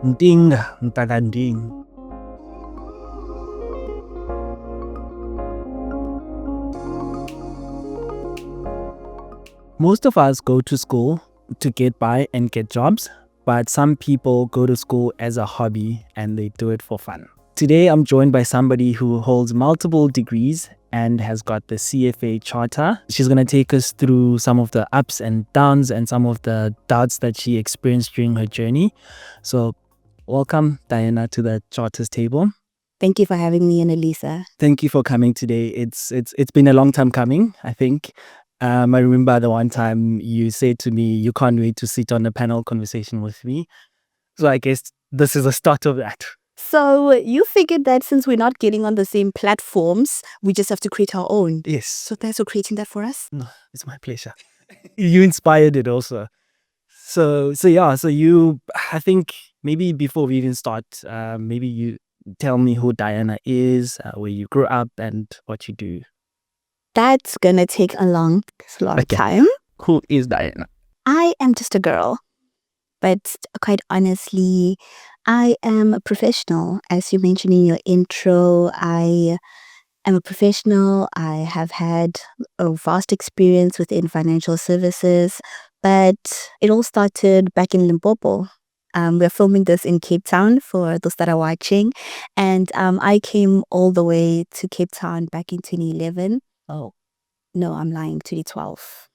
Ndinga, ntaganding. Most of us go to school to get by and get jobs, but some people go to school as a hobby and they do it for fun. Today, I'm joined by somebody who holds multiple degrees and has got the CFA charter. She's going to take us through some of the ups and downs and some of the doubts that she experienced during her journey. So welcome, Diana, to the Charters table. Thank you for having me, Yonelisa. Thank you for coming today. It's been a long time coming, I think. I remember the one time you said to me, you can't wait to sit on a panel conversation with me. So I guess this is a start of that. So you figured that since we're not getting on the same platforms, we just have to create our own. Yes. So thanks for creating that for us. No, it's my pleasure. You inspired it also. So you, I think maybe before we even start, maybe you tell me who Diana is, where you grew up and what you do. That's gonna take a long time. Who is Diana? I am just a girl, but quite honestly, I am a professional. As you mentioned in your intro, I am a professional. I have had a vast experience within financial services, but it all started back in Limpopo. We're filming this in Cape Town for those that are watching. And I came all the way to Cape Town back in 2011. Oh, no, I'm lying, 2012.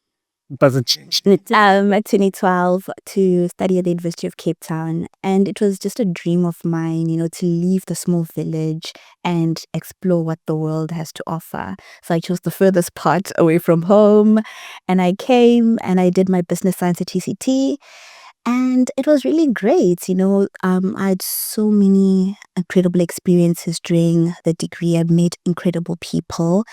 Doesn't change. At 2012 to study at the University of Cape Town. And it was just a dream of mine, to leave the small village and explore what the world has to offer. So I chose the furthest part away from home. And I came and I did my business science at TCT. And it was really great. I had so many incredible experiences during the degree. I met incredible people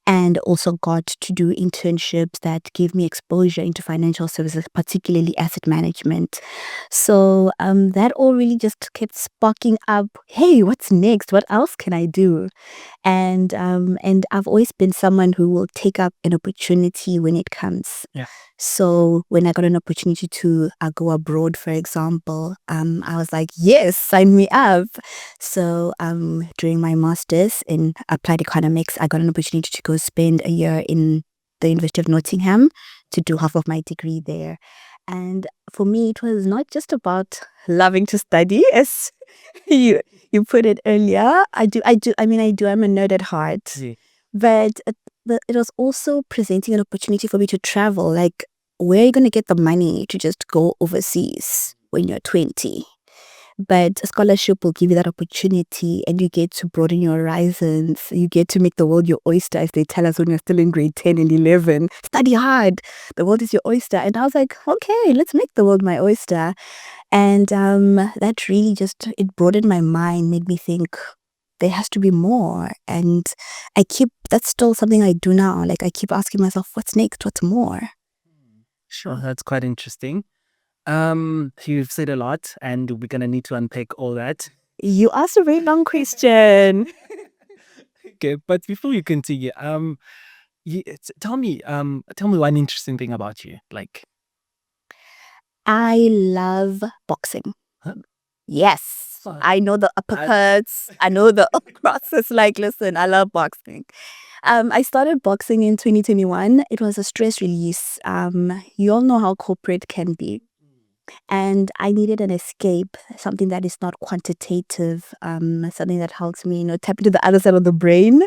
and also got to do internships that gave me exposure into financial services, particularly asset management. So that all really just kept sparking up, hey, what's next? What else can I do? And I've always been someone who will take up an opportunity when it comes. Yeah. So when I got an opportunity to go abroad, for example, I was like, yes, sign me up. So during my master's in applied economics, I got an opportunity to go spend a year in the University of Nottingham to do half of my degree there. And for me, it was not just about loving to study, as you put it earlier. I'm a nerd at heart. Yeah. But it was also presenting an opportunity for me to travel. Like, where are you going to get the money to just go overseas when you're 20? But a scholarship will give you that opportunity and you get to broaden your horizons. You get to make the world your oyster, as they tell us when you're still in grade 10 and 11. Study hard. The world is your oyster. And I was like, okay, let's make the world my oyster. And that really it broadened my mind, made me think there has to be more. And that's still something I do now. Like, I keep asking myself, what's next? What's more? Sure, that's quite interesting. You've said a lot and we're going to need to unpack all that. You asked a very long question. Okay, but before you continue, tell me one interesting thing about you. Like, I love boxing. Huh? Yes. I know the uppercuts. I know the crosses. Like, listen, I love boxing. I started boxing in 2021. It was a stress release. You all know how corporate can be. And I needed an escape, something that is not quantitative, something that helps me, tap into the other side of the brain.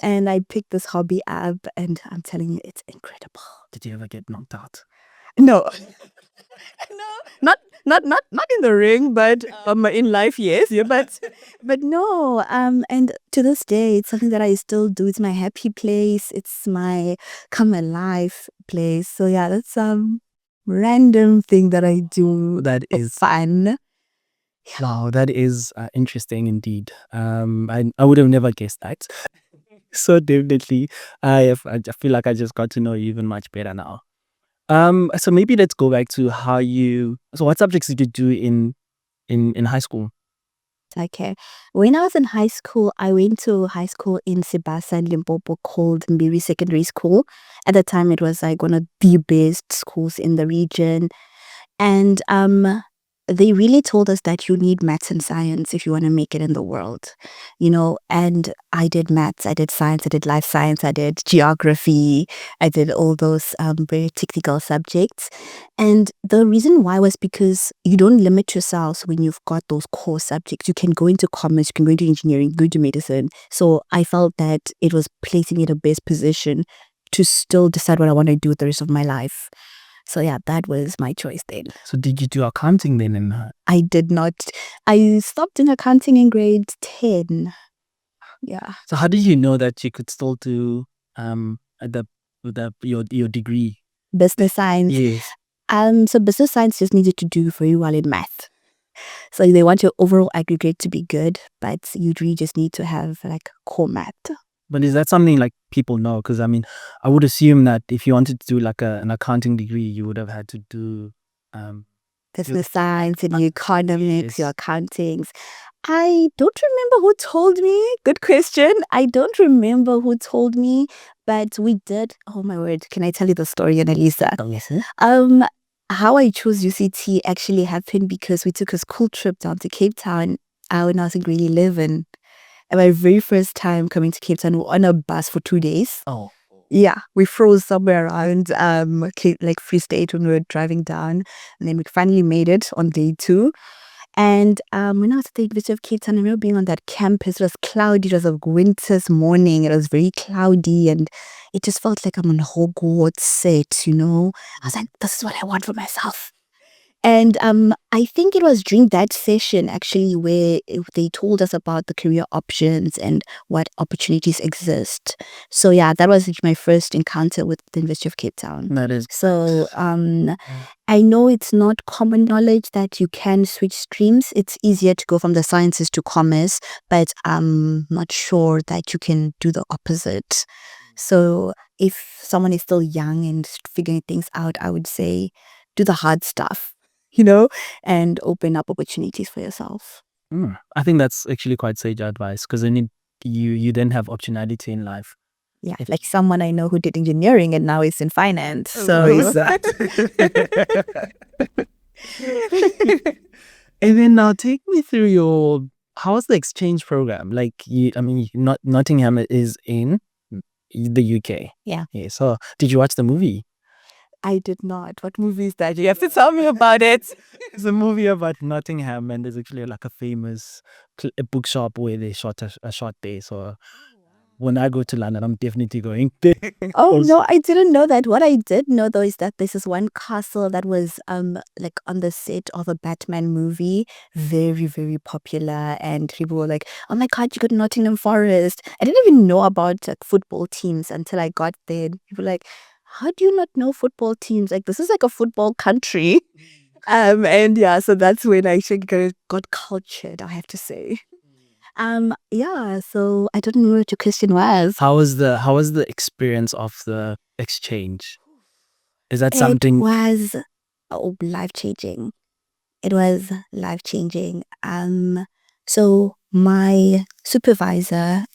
And I picked this hobby up, and I'm telling you, it's incredible. Did you ever get knocked out? No. No, not in the ring, but in life, yes. Yeah, but no. And to this day, it's something that I still do. It's my happy place. It's my come alive place. So yeah, that's random thing that I do That for is fun. Wow, that is interesting indeed. I would have never guessed that. So definitely, I feel like I just got to know you even much better now. So maybe let's go back to so what subjects did you do in high school? Okay. When I was in high school, I went to high school in Sibasa, Limpopo, called Mbiri Secondary School. At the time, it was like one of the best schools in the region. And they really told us that you need maths and science if you want to make it in the world, and I did maths, I did science, I did life science, I did geography, I did all those very technical subjects. And the reason why was because you don't limit yourselves when you've got those core subjects. You can go into commerce, you can go into engineering, go into medicine. So I felt that it was placing me in the best position to still decide what I want to do with the rest of my life. So yeah, that was my choice then. So did you do accounting then? I did not. I stopped in accounting in grade 10. Yeah. So how did you know that you could still do your degree? Business science. Yes. So business science just needed to do very well in math. So they want your overall aggregate to be good, but you really just need to have like core math. But is that something like people know? Because I mean, I would assume that if you wanted to do like an accounting degree, you would have had to do business science and your economics, Yes. your accountings. I don't remember who told me. Good question. I don't remember who told me, but we did. Oh my word! Can I tell you the story, Yonelisa? Oh, yes. How I chose UCT actually happened because we took a school trip down to Cape Town when I was in grade 11. And my very first time coming to Cape Town, we were on a bus for 2 days. Oh. Yeah, we froze somewhere around Free State when we were driving down, and then we finally made it on day 2. And when I was at the University of Cape Town, I remember being on that campus. It was cloudy. It was a winter's morning. It was very cloudy, and it just felt like I'm on Hogwarts set. I was like, this is what I want for myself. And I think it was during that session actually where they told us about the career options and what opportunities exist. So yeah, that was my first encounter with the University of Cape Town. That is. So I know it's not common knowledge that you can switch streams. It's easier to go from the sciences to commerce, but I'm not sure that you can do the opposite. So if someone is still young and figuring things out, I would say do the hard stuff, and open up opportunities for yourself. I think that's actually quite sage advice, because then you then have optionality in life. Yeah, like someone I know who did engineering and now is in finance. So is that? And then now take me through how's the exchange program? Like Nottingham is in the UK. Yeah. So did you watch the movie? I did not. What movie is that? You have to tell me about it. It's a movie about Nottingham, and there's actually like a famous bookshop where they shot a shot there. So when I go to London, I'm definitely going there. Oh no, I didn't know that. What I did know though is that this is one castle that was like on the set of a Batman movie, very, very popular, and people were like, oh my god, you got Nottingham Forest. I didn't even know about like football teams until I got there. People were like, how do you not know football teams? Like, this is like a football country. And yeah, so that's when I actually got cultured, I have to say. Yeah, so I don't know what your question was. How was the experience of the exchange? Is that something? It was life-changing. It was life-changing. So my supervisor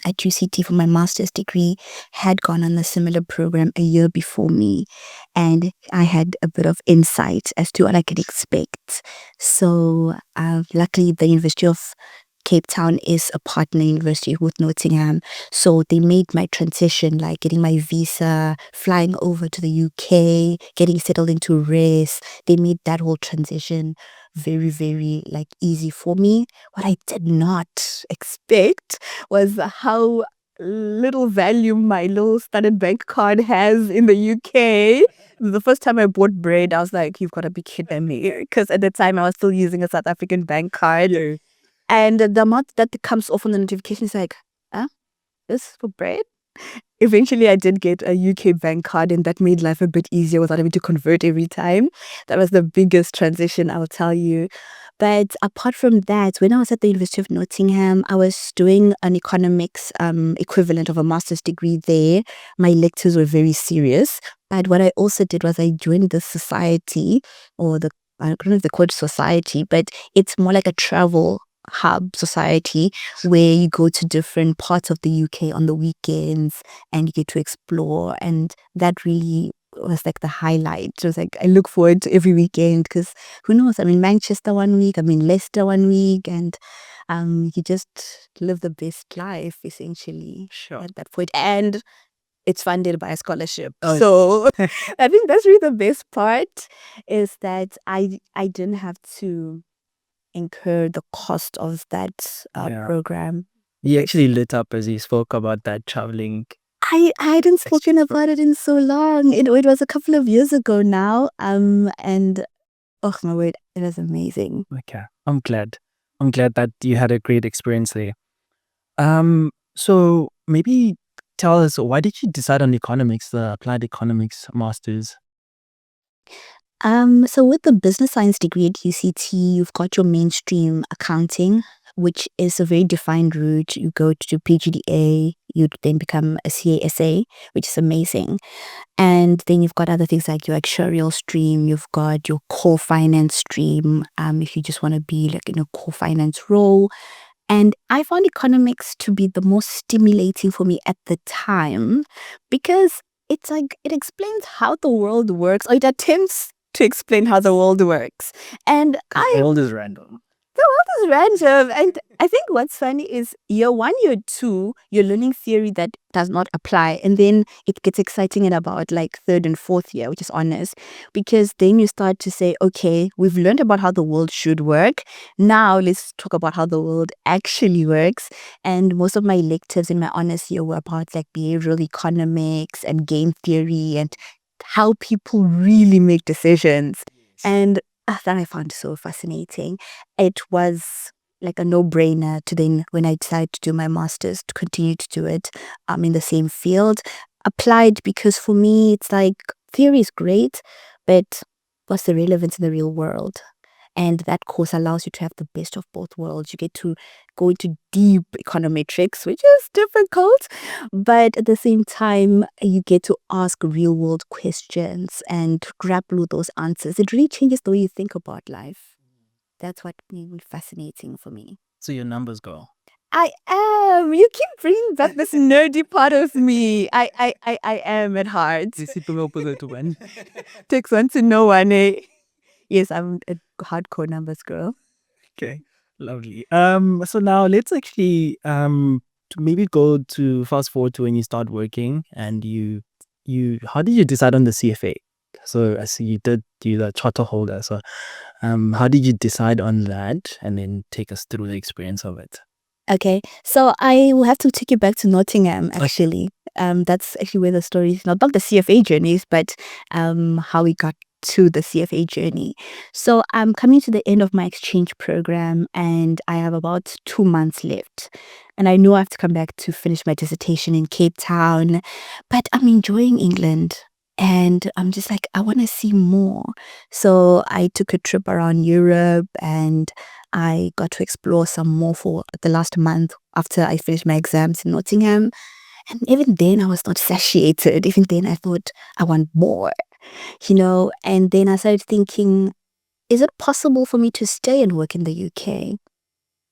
at UCT for my master's degree had gone on a similar program a year before me, and I had a bit of insight as to what I could expect. So luckily the University of Cape Town is a partner university with Nottingham, so they made my transition, like getting my visa, flying over to the UK, getting settled into RES. They made that whole transition very, very like easy for me. What I did not expect was how little value my little Standard Bank card has in the UK. The first time I bought bread, I was like, you've got to be kidding me. Because at the time I was still using a South African bank card. Yeah. And the amount that comes off on the notification is like, this for bread? Eventually, I did get a UK bank card, and that made life a bit easier without having to convert every time. That was the biggest transition, I'll tell you. But apart from that, when I was at the University of Nottingham, I was doing an economics equivalent of a master's degree there. My lectures were very serious. But what I also did was I joined the society, or I don't know if they call it society, but it's more like a travel hub society where you go to different parts of the UK on the weekends and you get to explore, and that really was like the highlight. It was like I look forward to every weekend because who knows? I'm in Manchester one week, I'm in Leicester one week, and you just live the best life essentially Sure. at that point. And it's funded by a scholarship. Oh, So I think that's really the best part is that I didn't have to incur the cost of that Yeah. program. You actually lit up as you spoke about that traveling. I hadn't spoken Extra. about it in so long. It was a couple of years ago now. And oh my word, it was amazing. Okay. I'm glad. I'm glad that you had a great experience there. So maybe tell us, why did you decide on economics, the applied economics masters? So with the business science degree at UCT, you've got your mainstream accounting, which is a very defined route. You go to PGDA, you then become a CASA, which is amazing. And then you've got other things like your actuarial stream, you've got your core finance stream, if you just want to be like in a core finance role. And I found economics to be the most stimulating for me at the time because it's like it explains how the world works, or it attempts to explain how the world works. And The world is random. the world is random. And I think what's funny is year one, year two, you're learning theory that does not apply. And then it gets exciting in about like third and fourth year, which is honors, because then you start to say, okay, we've learned about how the world should work. Now let's talk about how the world actually works. And most of my electives in my honors year were about like behavioral economics and game theory and how people really make decisions. And that I found so fascinating. It was like a no-brainer to then, when I decided to do my master's, to continue to do it in the same field. Applied because for me, it's like theory is great, but what's the relevance in the real world? And that course allows you to have the best of both worlds. You get to go into deep econometrics, which is difficult, but at the same time, you get to ask real world questions and grapple with those answers. It really changes the way you think about life. That's what made it fascinating for me. So your numbers go. I am. You keep bringing back this nerdy part of me. I am at heart. Takes one to know one, eh? Yes, I'm a hardcore numbers girl. Okay, lovely. So now let's actually to maybe go to fast forward to when you start working and how did you decide on the CFA? So I see you did do the charter holder. So how did you decide on that, and then take us through the experience of it? Okay, so I will have to take you back to Nottingham, actually. That's actually where the story is, not the CFA journeys, but how we got to the CFA journey. So I'm coming to the end of my exchange program and I have about 2 months left. And I know I have to come back to finish my dissertation in Cape Town, but I'm enjoying England. And I'm just like, I want to see more. So I took a trip around Europe and I got to explore some more for the last month after I finished my exams in Nottingham. And even then, I was not satiated. Even then, I thought, I want more, And then I started thinking, is it possible for me to stay and work in the UK?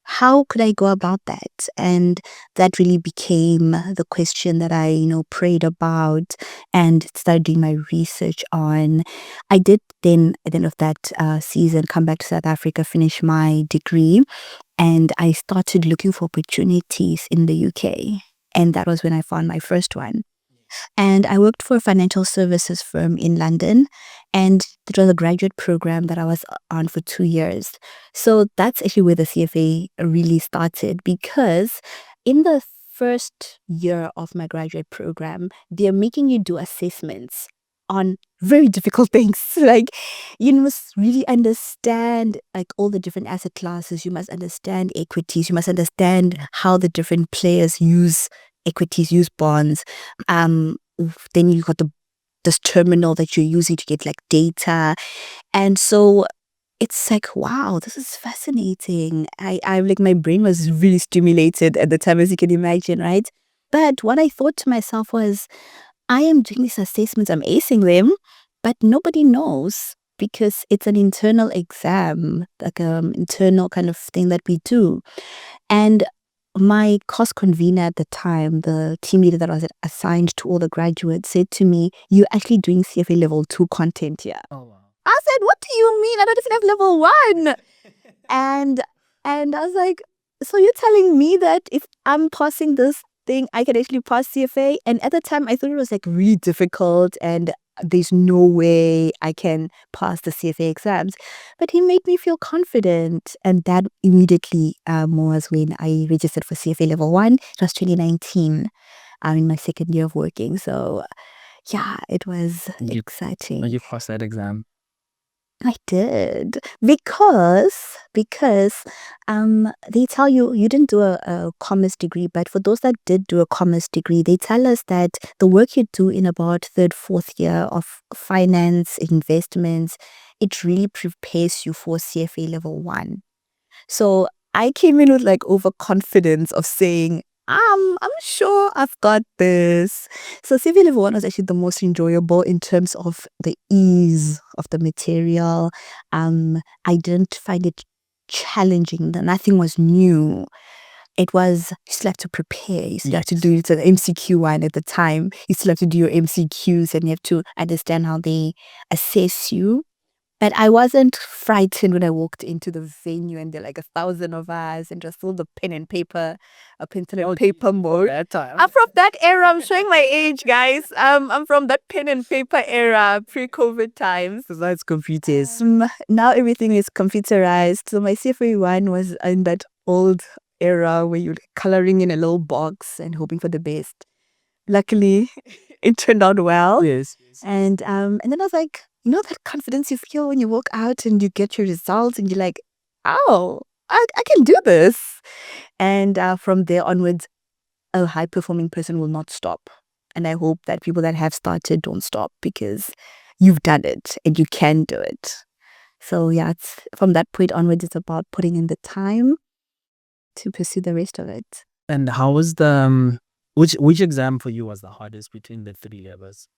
How could I go about that? And that really became the question that I, prayed about and started doing my research on. I did then, at the end of that season, come back to South Africa, finish my degree, and I started looking for opportunities in the UK. And that was when I found my first one. And I worked for a financial services firm in London. And it was a graduate program that I was on for 2 years. So that's actually where the CFA really started, because in the first year of my graduate program, they're making you do assessments on very difficult things. Like, you must really understand like all the different asset classes. You must understand equities. You must understand how the different players use equities, use bonds. Then you got this terminal that you're using to get like data. And so it's like, wow, this is fascinating. I like, my brain was really stimulated at the time, as you can imagine, right? But what I thought to myself was, I am doing these assessments, I'm acing them, but nobody knows because it's an internal exam, like internal kind of thing that we do. And my course convener at the time, the team leader that was assigned to all the graduates, said to me, "You're actually doing CFA level 2 content here." Oh, wow. I said, "What do you mean? I don't even have level 1." And and I was like, "So you're telling me that if I'm passing this thing, I can actually pass CFA?" And at the time, I thought it was like really difficult and there's no way I can pass the CFA exams. But he made me feel confident. And that immediately was when I registered for CFA level 1. It was 2019. I'm in my second year of working. So yeah, it was exciting. You passed that exam. I did because they tell you didn't do a commerce degree, but for those that did do a commerce degree, they tell us that the work you do in about third, fourth year of finance investments, it really prepares you for CFA level 1. So I came in with like overconfidence of saying, I'm sure I've got this. So CV level 1 was actually the most enjoyable in terms of the ease of the material. I didn't find it challenging. Nothing was new. It was, you still have to prepare. You still have to do it. An MCQ one at the time. You still have to do your MCQs and you have to understand how they assess you. But I wasn't frightened when I walked into the venue and there were like 1,000 of us and just all the pen and paper, a pencil and paper mode. That time. I'm from that era. I'm showing my age, guys. I'm from that pen and paper era, pre-COVID times. So that's computers. Now everything is computerized. So my CFA 1 was in that old era where you're coloring in a little box and hoping for the best. Luckily, it turned out well. Yes. And then I was like, you know that confidence you feel when you walk out and you get your results and you're like, oh, I can do this. And from there onwards, a high-performing person will not stop. And I hope that people that have started don't stop because you've done it and you can do it. So yeah, it's from that point onwards, it's about putting in the time to pursue the rest of it. And how was the which exam for you was the hardest between the 3 levels?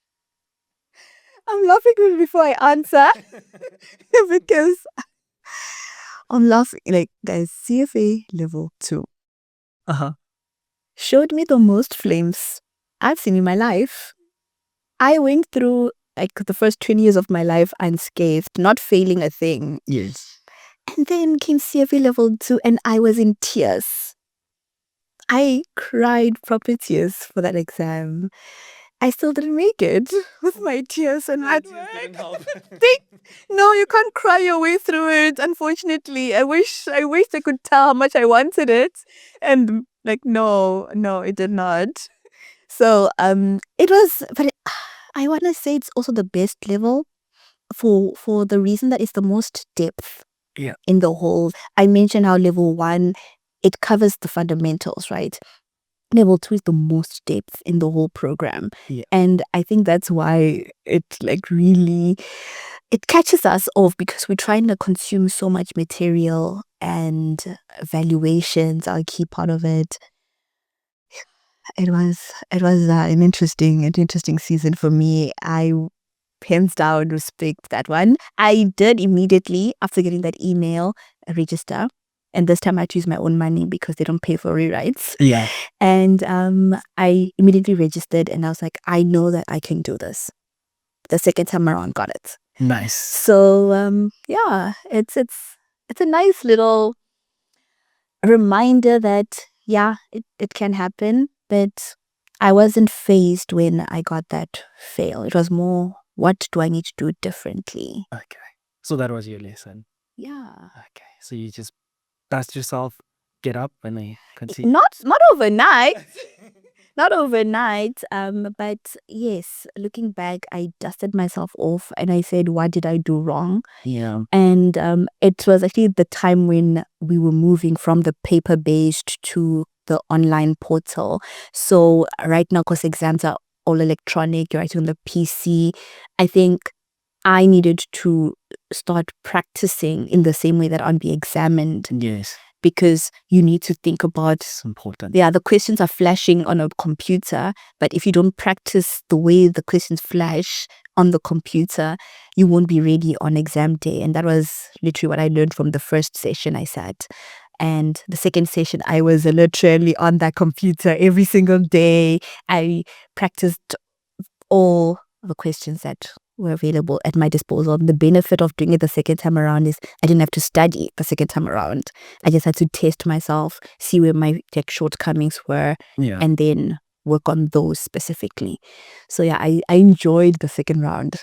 I'm laughing before I answer because I'm laughing. Like, guys, CFA level 2 showed me the most flames I've seen in my life. I went through like the first 20 years of my life unscathed, not failing a thing. Yes. And then came CFA level 2 and I was in tears. I cried proper tears for that exam. I still didn't make it with my tears and hard work. No, you can't cry your way through it. Unfortunately, I wish I could tell how much I wanted it, and like no, it did not. So it was, but I want to say it's also the best level for the reason that it's the most depth. Yeah. In the whole, I mentioned how level 1 it covers the fundamentals, right? Level 2 is the most depth in the whole program. Yeah. And I think that's why it like really, it catches us off because we're trying to consume so much material and valuations are a key part of it. It was an interesting season for me. I hands down respect that one. I did immediately after getting that email register. And this time I choose my own money because they don't pay for rewrites. Yeah. And I immediately registered and I was like, I know that I can do this. The second time around, got it. Nice. So yeah, it's a nice little reminder that yeah, it can happen. But I wasn't fazed when I got that fail. It was more, what do I need to do differently? Okay. So that was your lesson. Yeah. Okay. So you just dust yourself, get up, and then continue. Not overnight. Not overnight. But yes, looking back, I dusted myself off and I said, what did I do wrong? Yeah. And it was actually the time when we were moving from the paper-based to the online portal. So right now, because exams are all electronic, you're writing on the PC, I think I needed to start practicing in the same way that I'd be examined. Yes. Because you need to think about, It's important. yeah, the questions are flashing on a computer, but if you don't practice the way the questions flash on the computer, you won't be ready on exam day. And that was literally what I learned from the first session I sat. And the second session, I was literally on that computer every single day. I practiced all the questions that were available at my disposal. The benefit of doing it the second time around is I didn't have to study the second time around. I just had to test myself, see where my shortcomings were, and then work on those specifically. So yeah, I enjoyed the second round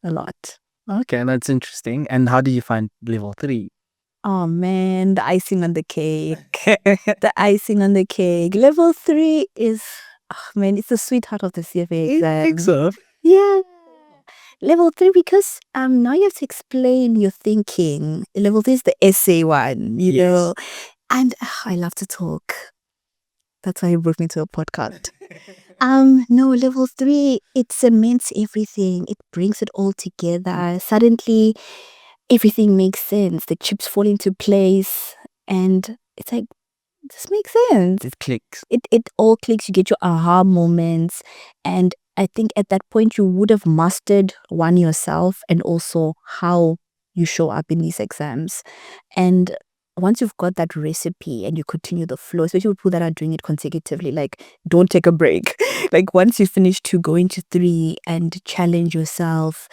a lot. Okay, that's interesting. And how do you find level 3? Oh man, the icing on the cake. The icing on the cake. Level 3 is, oh man, it's the sweetheart of the CFA exam. I think so. Yeah. Level 3 because now you have to explain your thinking. Level 3 is the essay one, you know. And I love to talk. That's why you brought me to a podcast. No, level 3, it cements everything. It brings it all together. Suddenly everything makes sense. The chips fall into place and it's like, this makes sense. It clicks. It all clicks. You get your aha moments. And I think at that point you would have mastered one yourself and also how you show up in these exams. And once you've got that recipe and you continue the flow, especially with people that are doing it consecutively, like don't take a break. Like once you finish 2, go into 3 and challenge yourself.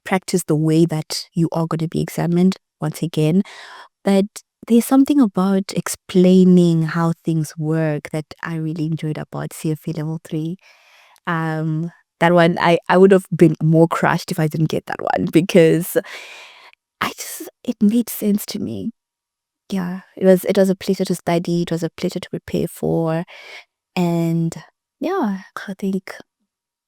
Practice the way that you are going to be examined once again. But there's something about explaining how things work that I really enjoyed about CFA level 3. That one, I would have been more crushed if I didn't get that one because it made sense to me. Yeah, it was a pleasure to study. It was a pleasure to prepare for. And yeah, I think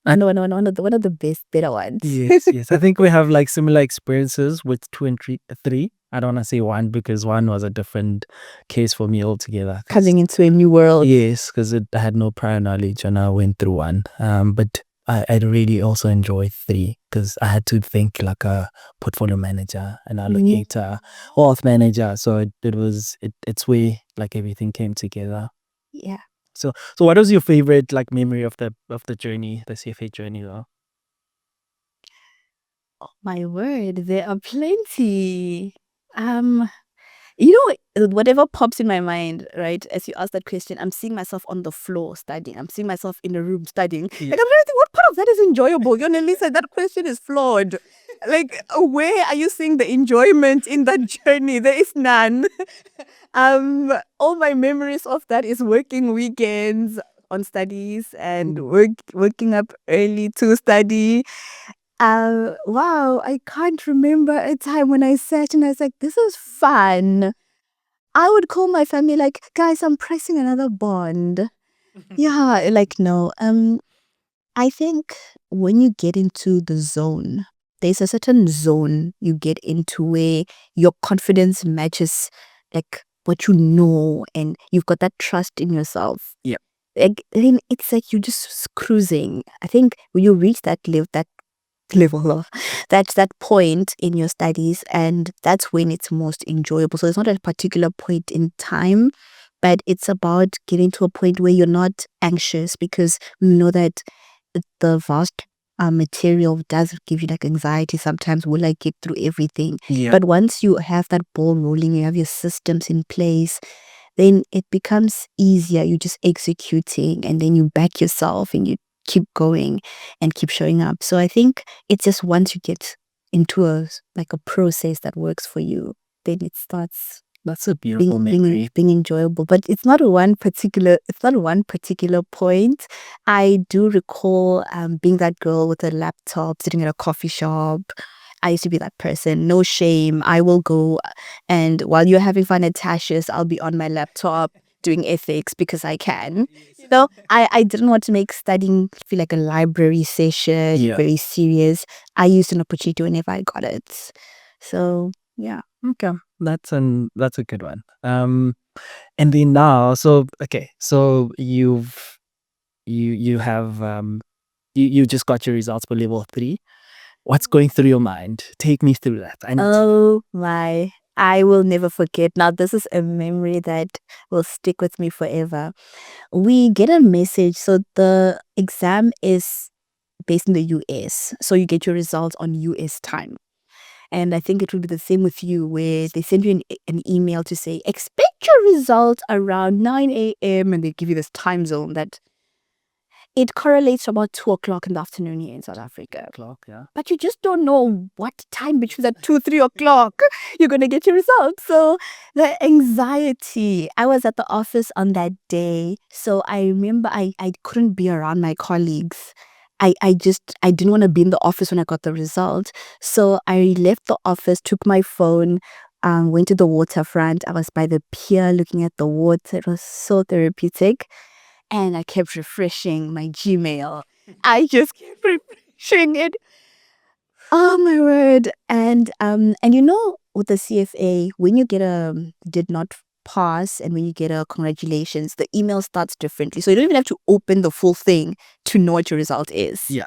one of the better ones. Yes. I think we have like similar experiences with 2 and 3. I don't want to say 1 because 1 was a different case for me altogether. Coming into a new world. Yes, because I had no prior knowledge and I went through 1. But I really also enjoyed 3 because I had to think like a portfolio manager, an allocator, wealth manager. So it's where like everything came together. Yeah. So what was your favorite like memory of the journey, the CFA journey though? Oh, my word, there are plenty. You know, whatever pops in my mind, right? As you ask that question, I'm seeing myself on the floor studying. I'm seeing myself in a room studying. Like I'm thinking, what part of that is enjoyable? Yonelisa, that question is flawed. Like, where are you seeing the enjoyment in that journey? There is none. All my memories of that is working weekends on studies and waking up early to study. Wow, I can't remember a time when I sat and I was like, this is fun. I would call my family like, guys, I'm pressing another bond. Yeah, like no. I think when you get into the zone, there's a certain zone you get into where your confidence matches like what you know and you've got that trust in yourself. Yeah. Like then it's like you're just cruising. I think when you reach that level of that's that point in your studies and that's when it's most enjoyable. So it's not a particular point in time, but it's about getting to a point where you're not anxious because we know that the vast material does give you like anxiety sometimes. Will I get through everything? But once you have that ball rolling, you have your systems in place, then it becomes easier. You're just executing and then you back yourself and you keep going and keep showing up. So I think it's just once you get into a process that works for you, then it starts That's a beautiful memory. being enjoyable. But it's not one particular point. I do recall being that girl with a laptop sitting at a coffee shop. I used to be that person. No shame. I will go and while you're having fun at Tasha's, I'll be on my laptop doing ethics because I can. So I didn't want to make studying feel like a library session, very serious. I used an opportunity whenever I got it. So yeah. Okay, that's a good one. And then now, so you have you just got your results for level 3. What's going through your mind? Take me through that. Oh my, I will never forget. Now, this is a memory that will stick with me forever. We get a message. So the exam is based in the US. So you get your results on US time. And I think it will be the same with you, where they send you an email to say, expect your results around 9 a.m. And they give you this time zone that it correlates to about 2 o'clock in the afternoon here in South Africa. Yeah. But you just don't know what time between that 2, 3 o'clock you're going to get your results. So the anxiety, I was at the office on that day. So I remember I couldn't be around my colleagues. I didn't want to be in the office when I got the result. So I left the office, took my phone, went to the waterfront. I was by the pier looking at the water. It was so therapeutic. And I kept refreshing my Gmail. I just kept refreshing it. Oh my word. And with the CFA, when you get a did not pass and when you get a congratulations, the email starts differently. So you don't even have to open the full thing to know what your result is. Yeah.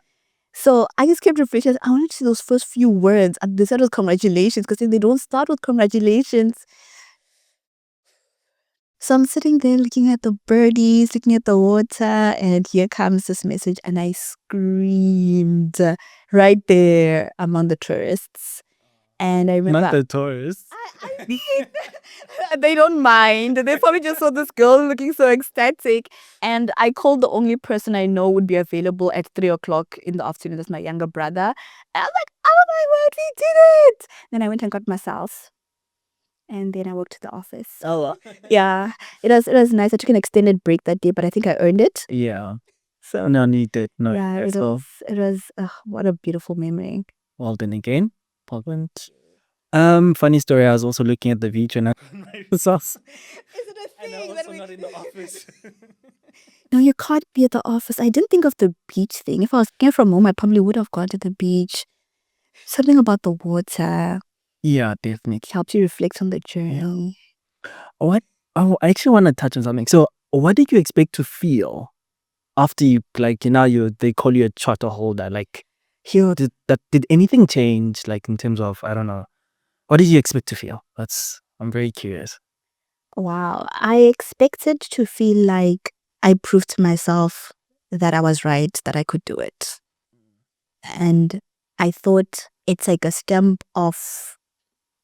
So I just kept refreshing. I wanted to see those first few words. And they said it was congratulations, because if they don't start with congratulations. So I'm sitting there looking at the birdies, looking at the water, and here comes this message, and I screamed right there among the tourists. And I remember, Not the tourists. I mean, they don't mind. They probably just saw this girl looking so ecstatic. And I called the only person I know would be available at 3 o'clock in the afternoon. That's my younger brother. And I was like, oh my word, we did it. Then I went and got myself. And then I walked to the office. Oh, Yeah, it was nice. I took an extended break that day, but I think I earned it. yeah. So No need it. No. yeah, it So, was what a beautiful memory. well done again. Poland. Funny story. I was also looking at the beach and I couldn't find my sauce. Is it a And I'm also not in the office. No, you can't be at the office. I didn't think of the beach thing. If I was here from home, I probably would have gone to the beach. Something about the water Yeah, definitely. helps you reflect on the journey. What? Oh, I actually want to touch on something. So, what did you expect to feel after you they call you a charter holder? Like, did anything change? Like in terms of, I don't know, what did you expect to feel? I'm very curious. Wow. I expected to feel like I proved to myself that I was right, that I could do it. And I thought it's like a stamp of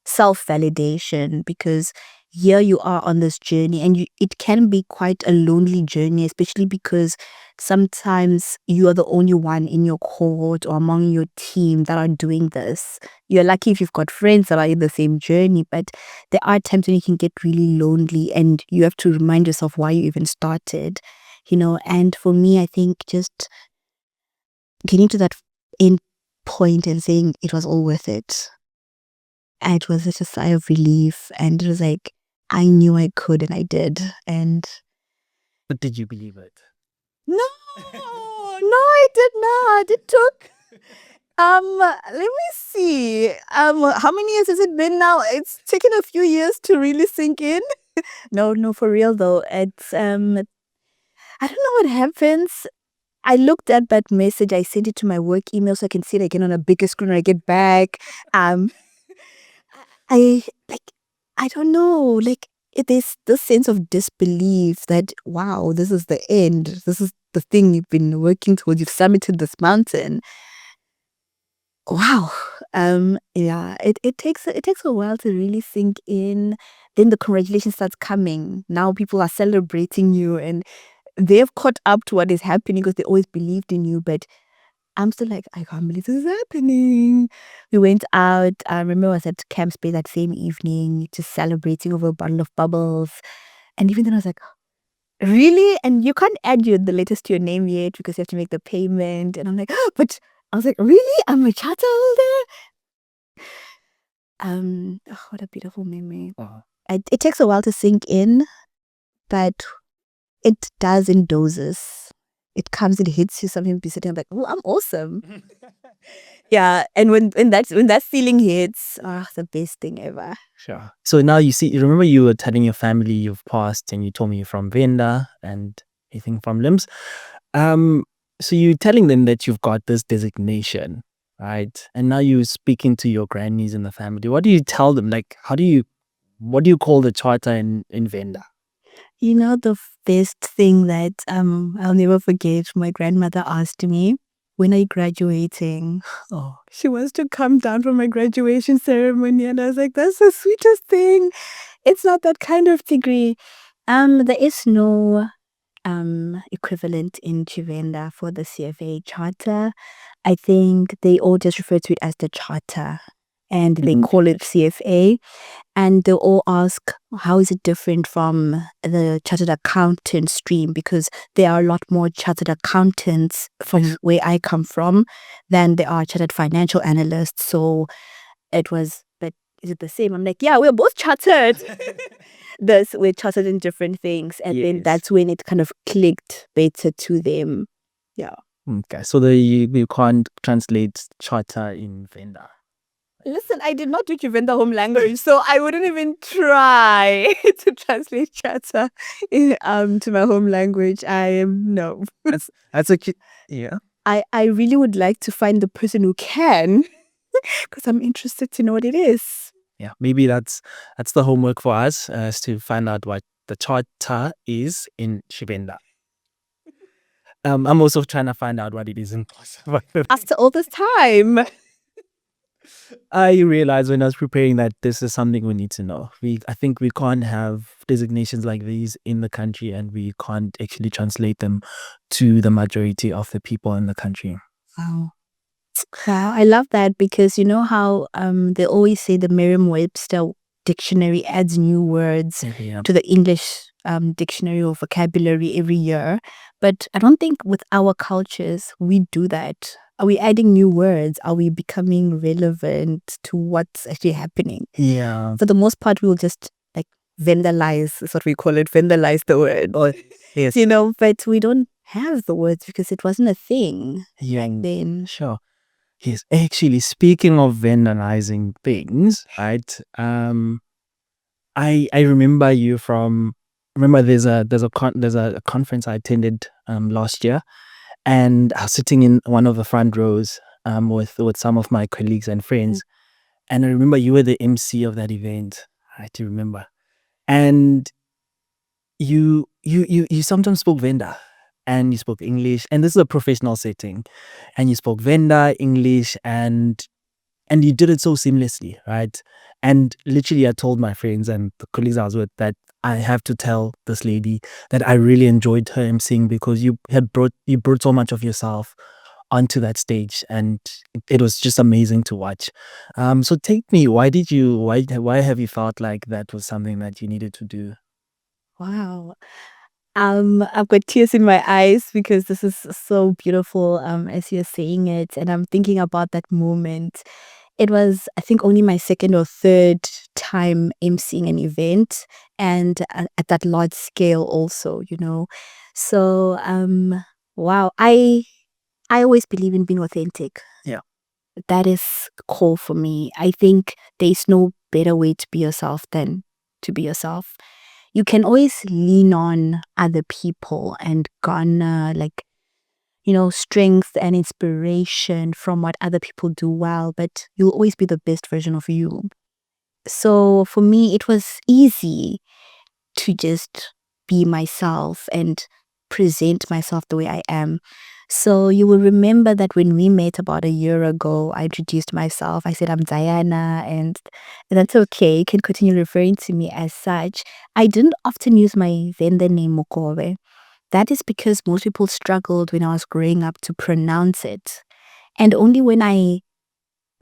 self-validation, because here you are on this journey, and it can be quite a lonely journey, especially because sometimes you are the only one in your cohort or among your team that are doing this. You're lucky if you've got friends that are in the same journey, but there are times when you can get really lonely and you have to remind yourself why you even started, and for me, I think just getting to that end point and saying it was all worth it. And it was just a sigh of relief, and it was like, I knew I could, and I did. And But did you believe it? no, I did not. It took let me see. How many years has it been now? It's taken a few years to really sink in. No, for real though. It's I don't know what happens. I looked at that message. I sent it to my work email so I can see it again on a bigger screen when I get back. I like, I don't know, like, there's this sense of disbelief that, wow, this is the end. This is the thing you've been working towards. You've summited this mountain. Wow. Yeah, it takes a while to really sink in. Then the congratulations starts coming. Now people are celebrating you, and they've caught up to what is happening because they always believed in you, but I'm still like, I can't believe this is happening. We went out. I remember I was at Camp Space that same evening, just celebrating over a bottle of bubbles. And even then I was like, really? And you can't add the letters to your name yet because you have to make the payment. And I'm like, but I was like, really? I'm a charter holder? What a beautiful memory. It takes a while to sink in, but it does in doses. It comes, it hits you, something be sitting like, oh, I'm awesome. Yeah, and when that feeling hits, the best thing ever. Sure. So now you remember you were telling your family you've passed and you told me you're from Venda and anything from Limbs. So you're telling them that you've got this designation, right? And now you're speaking to your grannies in the family. What do you tell them? Like, what do you call the charter in Venda? The best thing that I'll never forget, my grandmother asked me, when are you graduating? Oh, She wants to come down for my graduation ceremony. And I was like, that's the sweetest thing. It's not that kind of degree. There is no equivalent in Chivenda for the CFA charter. I think they all just refer to it as the charter and they call it CFA. And they'll all ask, how is it different from the chartered accountant stream? Because there are a lot more chartered accountants from where I come from than there are chartered financial analysts. So it was, but is it the same? I'm like, yeah, we're both chartered. We're chartered in different things. And then Yes. that's when it kind of clicked better to them. Yeah. Okay, so you can't translate charter in Venda. Listen, I did not do Chivenda home language, so I wouldn't even try to translate charter to my home language. No. That's a cute. Yeah. I really would like to find the person who can, because I'm interested to know what it is. Yeah, maybe that's the homework for us, is to find out what the charter is in Shivenda. I'm also trying to find out what it is in Kosovo. After all this time. I realized when I was preparing that this is something we need to know. I think we can't have designations like these in the country and we can't actually translate them to the majority of the people in the country. Wow. Wow, I love that because you know how they always say the Merriam-Webster dictionary adds new words Yeah. to the English dictionary or vocabulary every year. But I don't think with our cultures we do that. Are we adding new words? Are we becoming relevant to what's actually happening? Yeah. For the most part, we'll just like vandalize, is what we call it, vandalize the word. Oh, yes. You know, but we don't have the words because it wasn't a thing Yeah. back then. Sure. Yes. Actually, speaking of vandalizing things, right? I remember you from. Remember, there's a conference I attended last year, and I was sitting in one of the front rows with some of my colleagues and friends, and I remember you were the MC of that event. I do remember, and you sometimes spoke Venda, and you spoke English, and this is a professional setting, and you spoke Venda, English, and you did it so seamlessly, right? And literally, I told my friends and the colleagues I was with that I have to tell this lady that I really enjoyed her emceeing because you brought so much of yourself onto that stage, and it was just amazing to watch. So take me, why have you felt like that was something that you needed to do? Wow. I've got tears in my eyes because this is so beautiful as you're saying it, and I'm thinking about that moment. It was, I think, only my second or third time emceeing an event, and at that large scale, also, you know. So, wow, I always believe in being authentic. Yeah. That is core for me. I think there's no better way to be yourself than to be yourself. You can always lean on other people and garner like, you know, strength and inspiration from what other people do well, but you'll always be the best version of you. So for me, it was easy to just be myself and present myself the way I am. So you will remember that when we met about a year ago, I introduced myself. I said I'm Diana, and that's okay. You can continue referring to me as such. I didn't often use my vendor name Mukovhe. That is because most people struggled when I was growing up to pronounce it. And only when I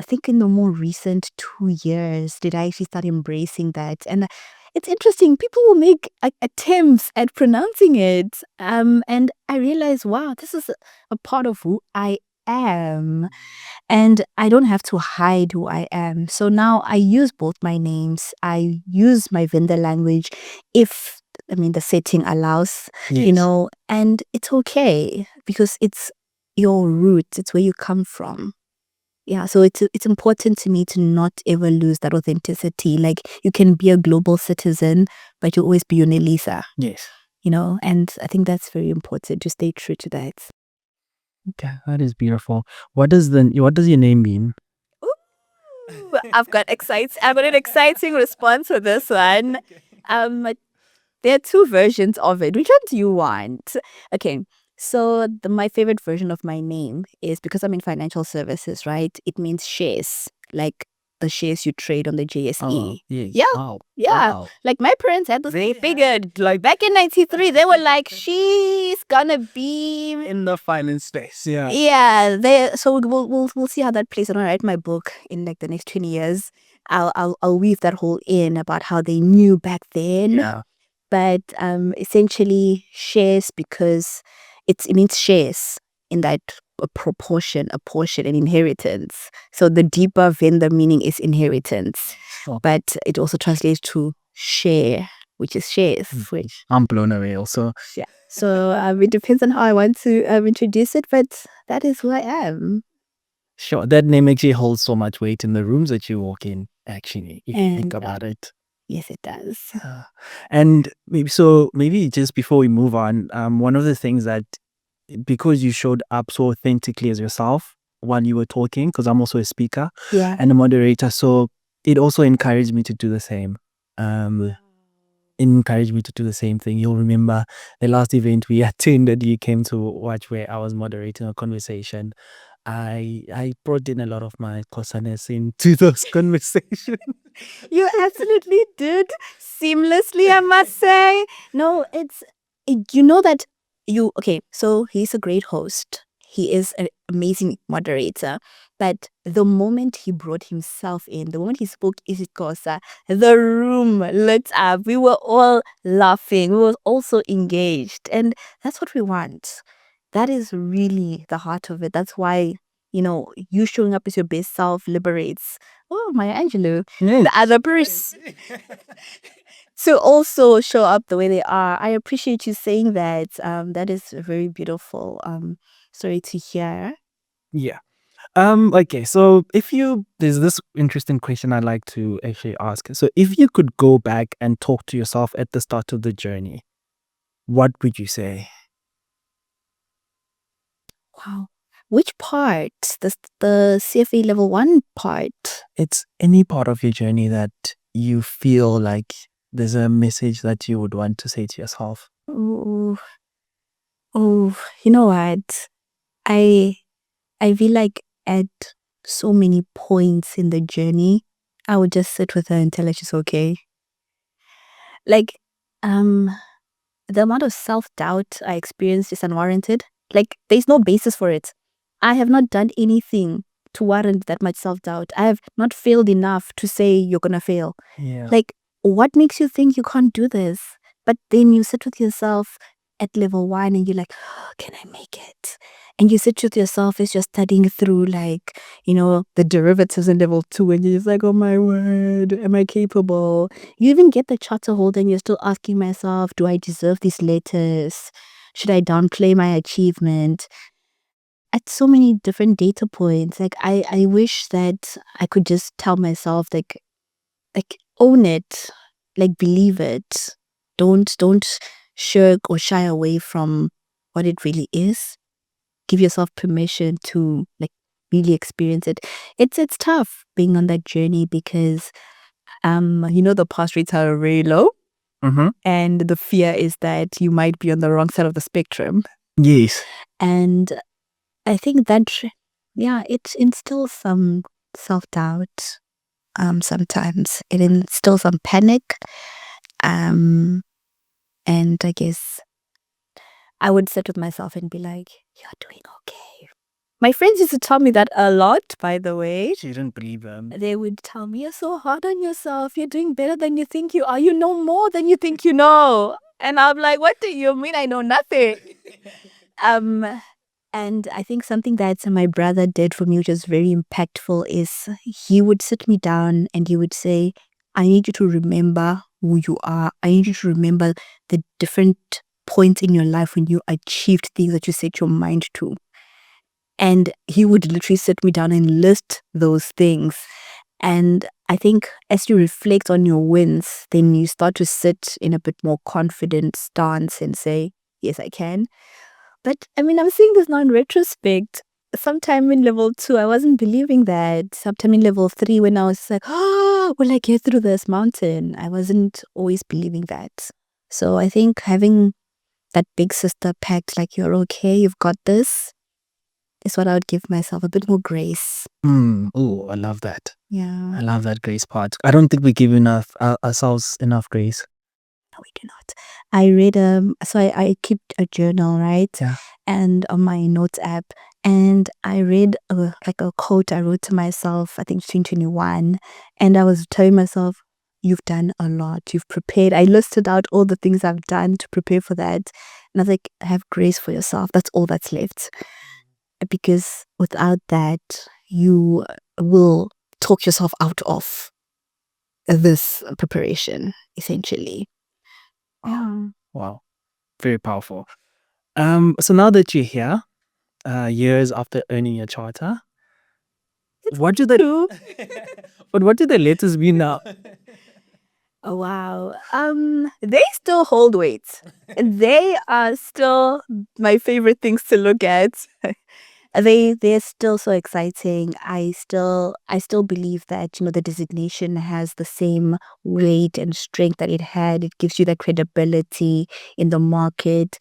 think in the more recent 2 years did I actually start embracing that. And it's interesting, people will make attempts at pronouncing it. And I realized, wow, this is a part of who I am. And I don't have to hide who I am. So now I use both my names. I use my vendor language if, I mean, the setting allows, you Yes. know, and it's okay because it's your roots, it's where you come from. Yeah, so it's important to me to not ever lose that authenticity. Like you can be a global citizen, but you'll always be Yonelisa, Yes. you know, and I think that's very important to stay true to that. Okay, that is beautiful. What does your name mean? Ooh, I've got an exciting response for this one. Um, there are two versions of it. Which one do you want? Okay, So my favorite version of my name is because I'm in financial services, right? It means shares, like the shares you trade on the JSE. yes. Yeah. Wow. Yeah. Wow. Like my parents had this, they figured like back in 93, they were like, she's gonna be In the finance space, yeah. yeah, so we'll see how that plays out. When I write my book in like the next 20 years, I'll weave that whole in about how they knew back then. Yeah. But essentially shares because it means shares in that a proportion, a portion, an inheritance. So the deeper Venn the meaning is inheritance, Oh, but it also translates to share, which is shares. Which I'm blown away also. yeah. So it depends on how I want to introduce it, but that is who I am. Sure. That name actually holds so much weight in the rooms that you walk in, actually, if you think And about it. yes, it does. And maybe just before we move on, one of the things that, because you showed up so authentically as yourself while you were talking, because I'm also a speaker Yeah. and a moderator, so it also encouraged me to do the same. Encouraged me to do the same thing. You'll remember the last event we attended, you came to watch where I was moderating a conversation. I brought in a lot of my cosaness into those conversations. You absolutely did seamlessly, I must say. No, you know that okay, so he's a great host. He is an amazing moderator. But the moment he brought himself in, the moment he spoke isiXhosa, the room lit up. We were all laughing. We were also engaged. And that's what we want. That is really the heart of it. That's why, you showing up as your best self liberates. Oh, Maya Angelou, the other person to also show up the way they are. I appreciate you saying that. That is very beautiful. Sorry to hear. Yeah. Okay, so there's this interesting question I'd like to actually ask. So if you could go back and talk to yourself at the start of the journey, what would you say? Wow. Which part? The CFA level 1 part? It's any part of your journey that you feel like there's a message that you would want to say to yourself. Oh, you know what? I I feel like at so many points in the journey, I would just sit with her and tell her she's okay. Like, um, the amount of self-doubt I experienced is unwarranted. Like, there's no basis for it. I have not done anything to warrant that much self-doubt. I have not failed enough to say you're gonna fail. Yeah. Like, what makes you think you can't do this? But then you sit with yourself at level 1 and you're like, oh, can I make it? And you sit with yourself as you're studying through, like, the derivatives in level 2, and you're just like, oh my word, am I capable? You even get the charter holder and you're still asking myself, do I deserve these letters? Should I downplay my achievement? At so many different data points, like I wish that I could just tell myself, like own it, like believe it. Don't shirk or shy away from what it really is. Give yourself permission to like really experience it. It's tough being on that journey because the pass rates are very low, Mm-hmm. and the fear is that you might be on the wrong side of the spectrum. Yes. And I think that yeah, it instills some self-doubt. Sometimes it instills some panic. And I guess I would sit with myself and be like, you're doing okay. My friends used to tell me that a lot, by the way. She didn't believe them. They would tell me, you're so hard on yourself. You're doing better than you think you are. You know more than you think you know. And I'm like, what do you mean I know nothing? And I think something that my brother did for me, which was very impactful, is he would sit me down and he would say, I need you to remember who you are. I need you to remember the different points in your life when you achieved things that you set your mind to. And he would literally sit me down and list those things. And I think as you reflect on your wins, then you start to sit in a bit more confident stance and say, yes, I can. But I mean, I'm seeing this now in retrospect. Sometime in level 2, I wasn't believing that. Sometime in level 3, when I was like, oh, will I get through this mountain? I wasn't always believing that. So I think having that big sister pact, like, you're okay, you've got this, is what I would give myself, a bit more grace. Oh, I love that. Yeah. I love that grace part. I don't think we give enough ourselves enough grace. No, we do not. I read so I keep a journal, right? Yeah. And on my notes app, and I read like a quote I wrote to myself, I think 2021, and I was telling myself, you've done a lot, you've prepared. I listed out all the things I've done to prepare for that, and I was like, have grace for yourself. That's all that's left, because without that, you will talk yourself out of this preparation, essentially. Yeah. Wow. Very powerful. So now that you're here, years after earning your charter, what do True. but what do the letters mean now? Oh, wow. They still hold weight. They are still my favorite things to look at. They're still so exciting. I still believe that, the designation has the same weight and strength that it had. It gives you the credibility in the market.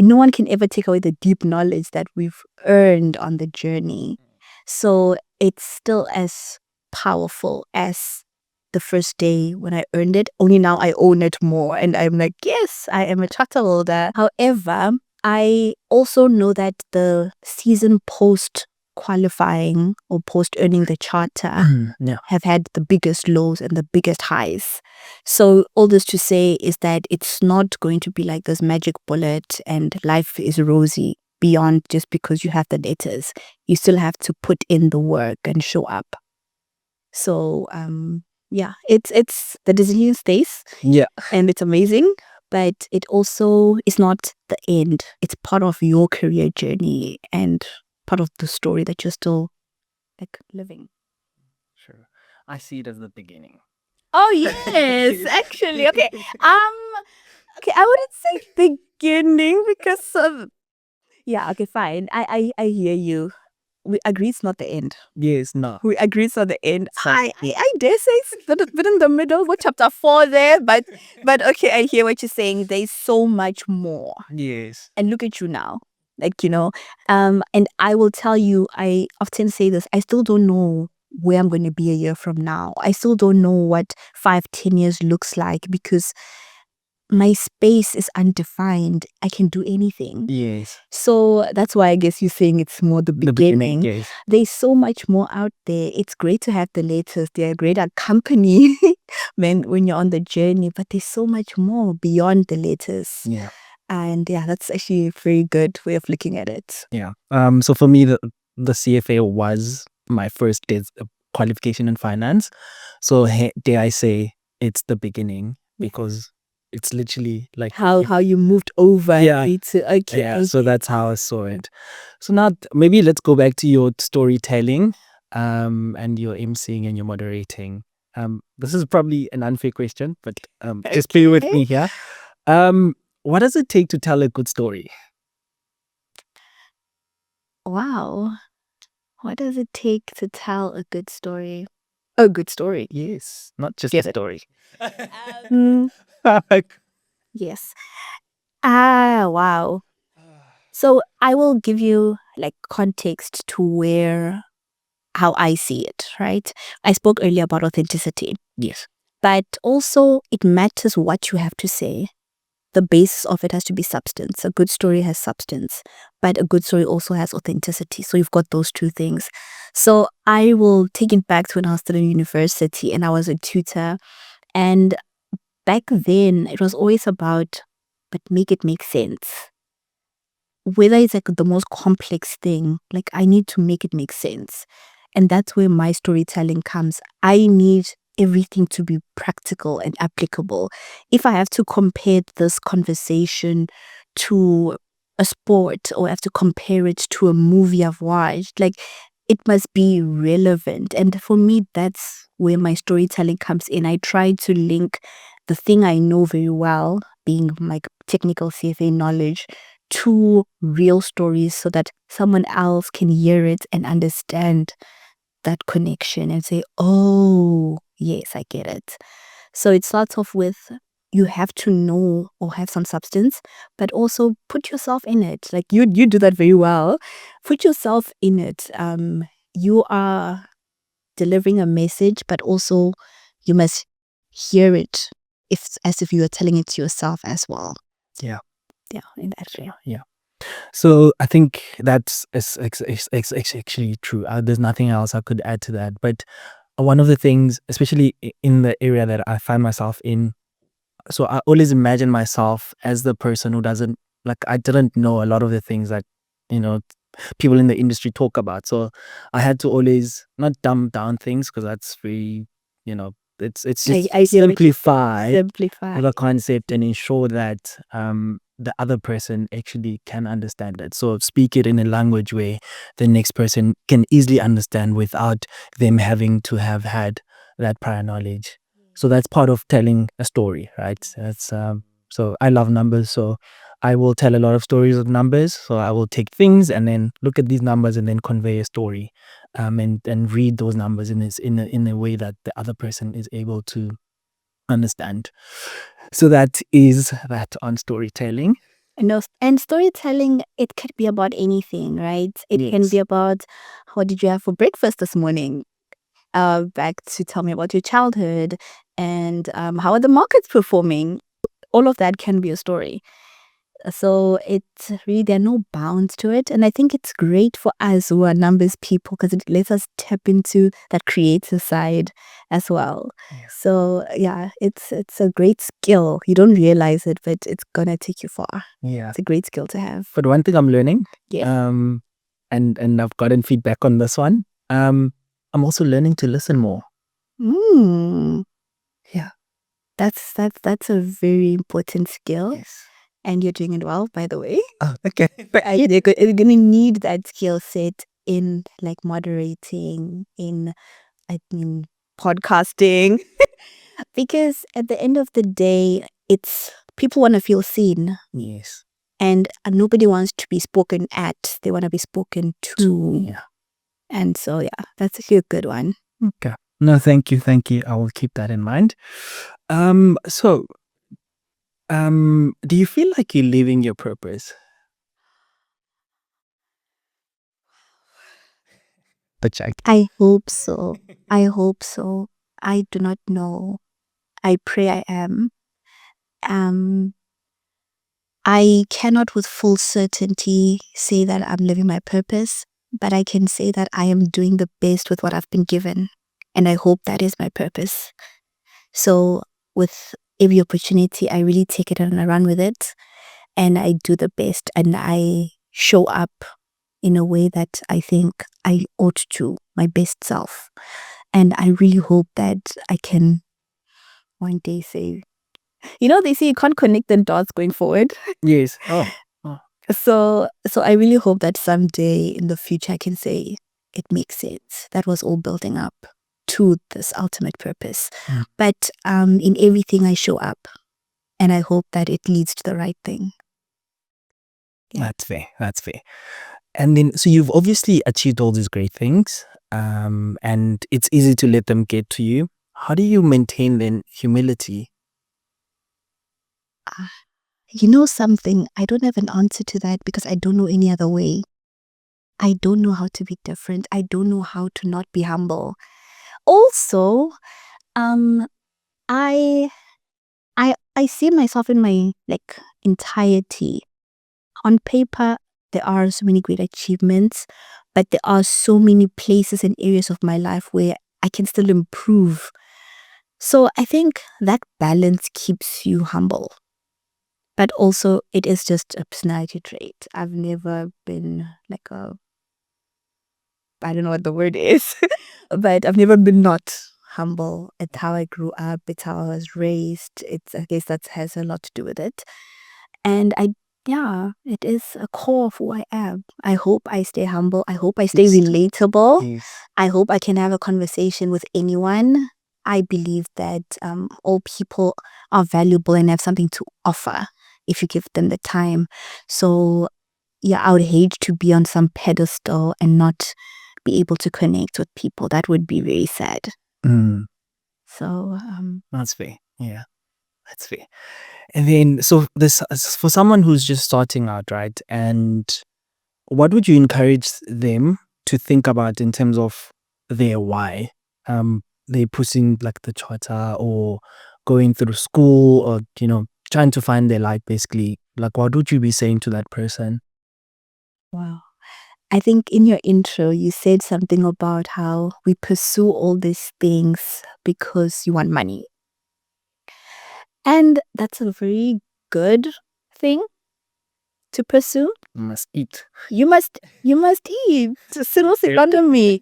No one can ever take away the deep knowledge that we've earned on the journey. So it's still as powerful as the first day when I earned it. Only now I own it more. And I'm like, yes, I am a charter holder. However, I also know that the season post qualifying or post earning the charter Yeah. have had the biggest lows and the biggest highs. So all this to say is that it's not going to be like this magic bullet and life is rosy beyond just because you have the letters. You still have to put in the work and show up. So yeah, it's the designation stays. Yeah. And it's amazing, but it also is not the end. It's part of your career journey and part of the story that you're still like living. Sure. I see it as the beginning. Oh yes, actually. Okay. Okay, I wouldn't say beginning because of, yeah, okay, fine. I hear you. We agree it's not the end. Yes, no. We agree it's not the end. I dare say it's a bit in the middle. What chapter 4 there? But okay, I hear what you're saying. There's so much more. Yes. And look at you now. Like, and I will tell you, I often say this, I still don't know where I'm going to be a year from now. I still don't know what 5-10 years looks like because my space is undefined. I can do anything. Yes. So that's why I guess you're saying it's more the beginning. Yes. There's so much more out there. It's great to have the latest. They're a great company when you're on the journey, but there's so much more beyond the latest. Yeah. And yeah, that's actually a very good way of looking at it. Yeah. So for me, the CFA was my first qualification in finance. So dare I say it's the beginning because it's literally like How you moved over. Yeah. Okay. Yeah, so that's how I saw it. So now maybe let's go back to your storytelling, and your emceeing and your moderating. This is probably an unfair question, but just bear with me here. What does it take to tell a good story? Wow. What does it take to tell a good story? A good story. Yes, not just Get a it. story. Yes. Wow. So I will give you like context to how I see it, right? I spoke earlier about authenticity, Yes. but also it matters what you have to say. The basis of it has to be substance. A good story has substance, but a good story also has authenticity. So you've got those two things. So I will take it back to when I was still in university and I was a tutor. And back then it was always about, but make it make sense. Whether it's like the most complex thing, like I need to make it make sense. And that's where my storytelling comes. I need everything to be practical and applicable. If I have to compare this conversation to a sport or I have to compare it to a movie I've watched, like it must be relevant. And for me, that's where my storytelling comes in. I try to link the thing I know very well, being my technical CFA knowledge, to real stories so that someone else can hear it and understand that connection and say, oh, yes, I get it. So it starts off with you have to know or have some substance, but also put yourself in it. Like you do that very well. Put yourself in it. You are delivering a message, but also you must hear it as if you are telling it to yourself as well. Yeah. Yeah, in that way. Yeah. So I think that's actually true. There's nothing else I could add to that. But one of the things, especially in the area that I find myself in, so I always imagine myself as the person who doesn't, like, I didn't know a lot of the things that, you know, people in the industry talk about. So I had to always not dumb down things, because that's very, you know, it's just I hear what you- simplify Simplify. the concept and ensure that the other person actually can understand it. So speak it in a language where the next person can easily understand without them having to have had that prior knowledge. So that's part of telling a story, right? That's so I love numbers, so I will tell a lot of stories of numbers. So I will take things and then look at these numbers and then convey a story, and read those numbers in a way that the other person is able to understand. So that is that on storytelling. And storytelling, it could be about anything, right? It can Yes. be about what did you have for breakfast this morning? Back to tell me about your childhood and how are the markets performing? All of that can be a story. So it's really, there are no bounds to it. And I think it's great for us who are numbers people because it lets us tap into that creative side as well. Yeah. So yeah, it's a great skill. You don't realize it, but it's gonna take you far. Yeah. It's a great skill to have. But one thing I'm learning, Yes. and I've gotten feedback on this one. I'm also learning to listen more. Mm, Yeah. that's a very important skill. Yes. And you're doing it well, by the way. Oh, okay. But you're gonna need that skill set in like moderating, in podcasting, because at the end of the day, it's people want to feel seen, Yes. and nobody wants to be spoken at. They want to be spoken to. Yeah. And so yeah, that's a good one. Okay. No, thank you. Thank you. I will keep that in mind. So, do you feel like you're living your purpose? The check. I hope so. I hope so. I do not know. I pray I am. Um, I cannot with full certainty say that I'm living my purpose, but I can say that I am doing the best with what I've been given. And I hope that is my purpose. So, with every opportunity, I really take it and I run with it. And I do the best and I show up in a way that I think I ought to, my best self. And I really hope that I can one day say, they say you can't connect the dots going forward. Yes. Oh. So I really hope that someday in the future I can say it makes sense. That was all building up to this ultimate purpose. Mm. But in everything I show up, and I hope that it leads to the right thing. Yeah. That's fair. That's fair. And then, so you've obviously achieved all these great things, and it's easy to let them get to you. How do you maintain then humility? You know something? I don't have an answer to that because I don't know any other way. I don't know how to be different. I don't know how to not be humble. Also, I I see myself in my entirety. On paper, there are so many great achievements, but there are so many places and areas of my life where I can still improve. So I think that balance keeps you humble. But also, it is just a personality trait. I've never been I don't know what the word is, but I've never been not humble. It's how I grew up, it's how I was raised. I guess that has a lot to do with it. And yeah, it is a core of who I am. I hope I stay humble. I hope I stay relatable. Yes. I hope I can have a conversation with anyone. I believe that all people are valuable and have something to offer if you give them the time. So yeah, I would hate to be on some pedestal and not be able to connect with people. That would be very sad. Mm, So that's fair. Yeah. That's fair. And then, so this for someone who's just starting out, right? And what would you encourage them to think about in terms of their why? They putting like the charter or going through school or trying to find their light basically. Like, what would you be saying to that person? Wow. I think in your intro, you said something about how we pursue all these things because you want money. And that's a very good thing to pursue. You must eat. You must eat. Seriously, on me.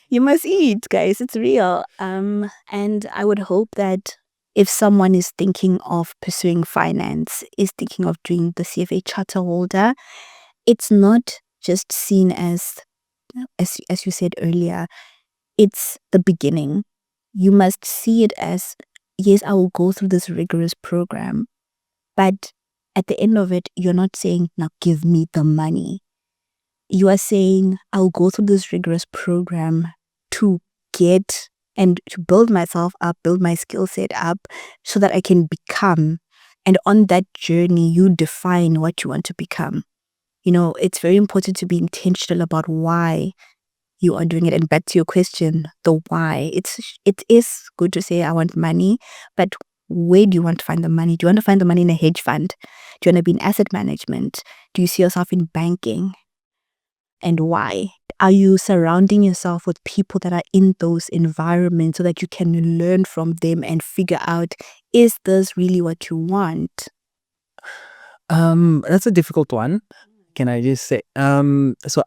You must eat, guys. It's real. And I would hope that if someone is thinking of pursuing finance, is thinking of doing the CFA charter holder, it's not just seen as you said earlier, it's the beginning. You must see it as, yes, I will go through this rigorous program, but at the end of it, you're not saying, now give me the money. You are saying, I'll go through this rigorous program to get and to build myself up, build my skill set up so that I can become. And on that journey, you define what you want to become. It's very important to be intentional about why you are doing it. And back to your question, the why. It is good to say I want money, but where do you want to find the money? Do you want to find the money in a hedge fund? Do you want to be in asset management? Do you see yourself in banking? And why? Are you surrounding yourself with people that are in those environments so that you can learn from them and figure out, is this really what you want? That's a difficult one. Can I just say? So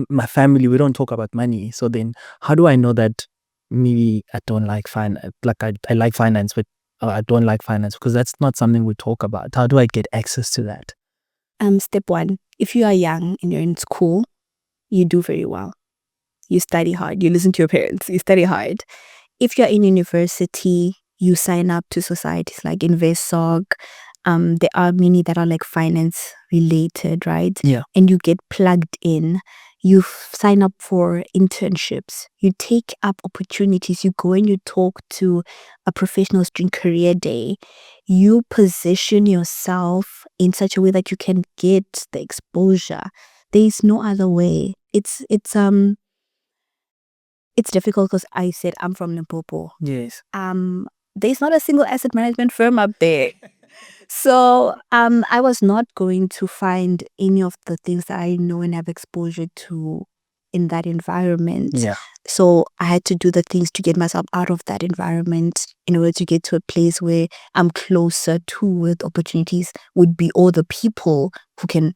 my family, we don't talk about money. So then, how do I know that maybe I don't like finance? Like I like finance, but I don't like finance because that's not something we talk about. How do I get access to that? Step one, if you are young and you're in school, you do very well. You study hard. You listen to your parents. You study hard. If you're in university, you sign up to societies like InvestSoc. There are many that are like finance related, right? Yeah. And you get plugged in. You sign up for internships. You take up opportunities. You go and you talk to a professionals during career day. You position yourself in such a way that you can get the exposure. There is no other way. It's difficult because I said I'm from Limpopo. Yes. There's not a single asset management firm up there. So I was not going to find any of the things that I know and have exposure to in that environment. Yeah. So I had to do the things to get myself out of that environment in order to get to a place where I'm closer to what opportunities would be, or the people who can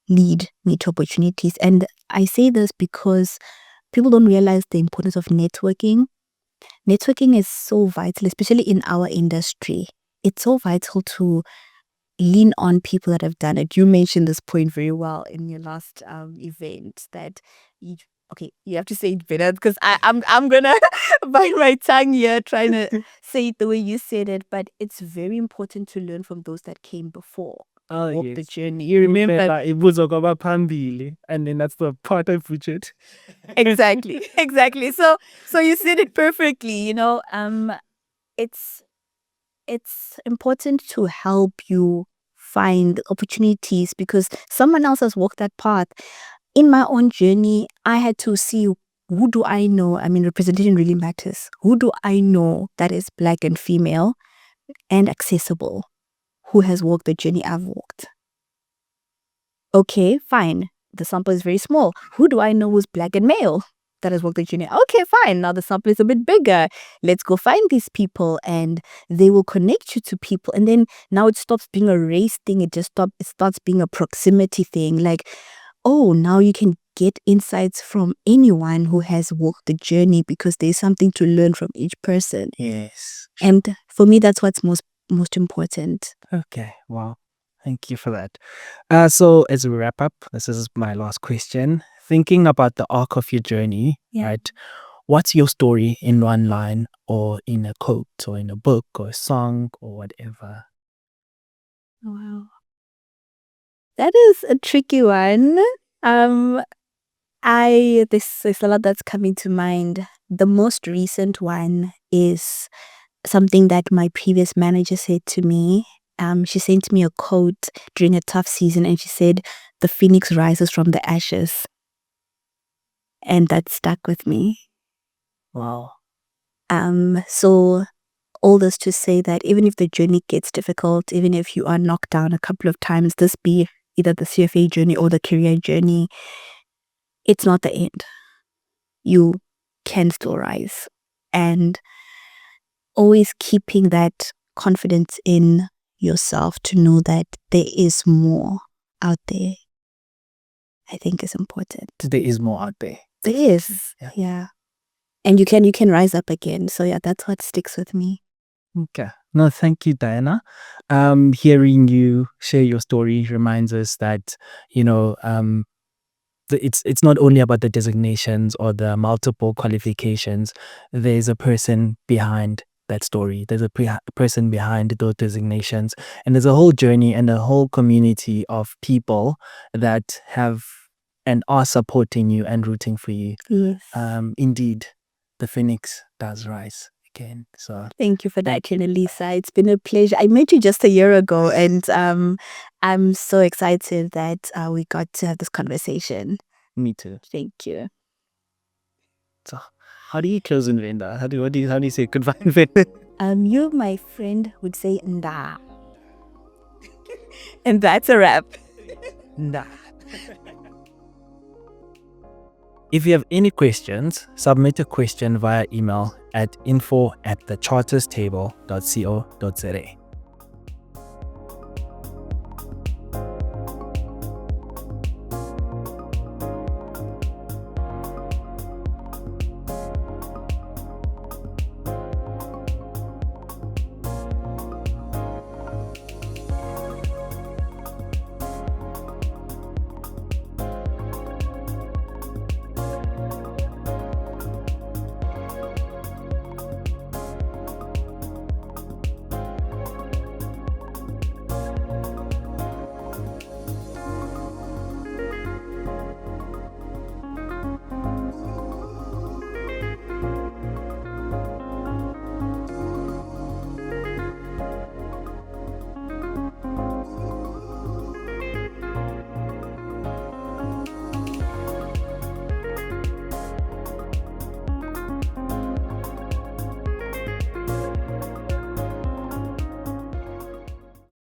lead me to opportunities. And I say this because people don't realize the importance of networking. Networking is so vital, especially in our industry. It's so vital to lean on people that have done it. You mentioned this point very well in your last event that you have to say it better because I'm gonna bite my tongue here trying to say it the way you said it. But it's very important to learn from those that came before. Walk the journey. You remember it was Pambili, and then that's the part I butchered. exactly. So you said it perfectly. It's important to help you find opportunities because someone else has walked that path. In my own journey, I had to see, who do I know? I mean, representation really matters. Who do I know that is Black and female and accessible, who has walked the journey I've walked? Okay, fine. The sample is very small. Who do I know who's Black and male that has walked the journey? Okay, fine. Now the sample is a bit bigger. Let's go find these people and they will connect you to people. And then now it stops being a race thing. It starts being a proximity thing. Like, oh, now you can get insights from anyone who has walked the journey because there's something to learn from each person. Yes. And for me, that's what's most important. Okay. Wow. Thank you for that. So as we wrap up, this is my last question. Thinking about the arc of your journey, Yeah. right? What's your story in one line or in a quote or in a book or a song or whatever? Wow. That is a tricky one. There's a lot that's coming to mind. The most recent one is something that my previous manager said to me. She sent me a quote during a tough season, and she said, "The phoenix rises from the ashes." And that stuck with me. Wow. So all this to say that even if the journey gets difficult, even if you are knocked down a couple of times, this be either the CFA journey or the career journey, it's not the end. You can still rise. And always keeping that confidence in yourself to know that there is more out there, I think is important. There is more out there. There is. Yeah. And you can rise up again. So yeah, that's what sticks with me. Okay. No, thank you, Diana. Hearing you share your story reminds us that, it's not only about the designations or the multiple qualifications. There's a person behind that story. There's a person behind those designations, and there's a whole journey and a whole community of people that have and are supporting you and rooting for you. Yes. Indeed, the phoenix does rise again. So thank you for that, Yonelisa. It's been a pleasure. I met you just a year ago, and I'm so excited that we got to have this conversation. me too. Thank you. So how do you close in Venda? How do you say goodbye in Venda? You, my friend, would say nda. And that's a wrap. Nah. If you have any questions, submit a question via email at info@thecharterstable.co.za.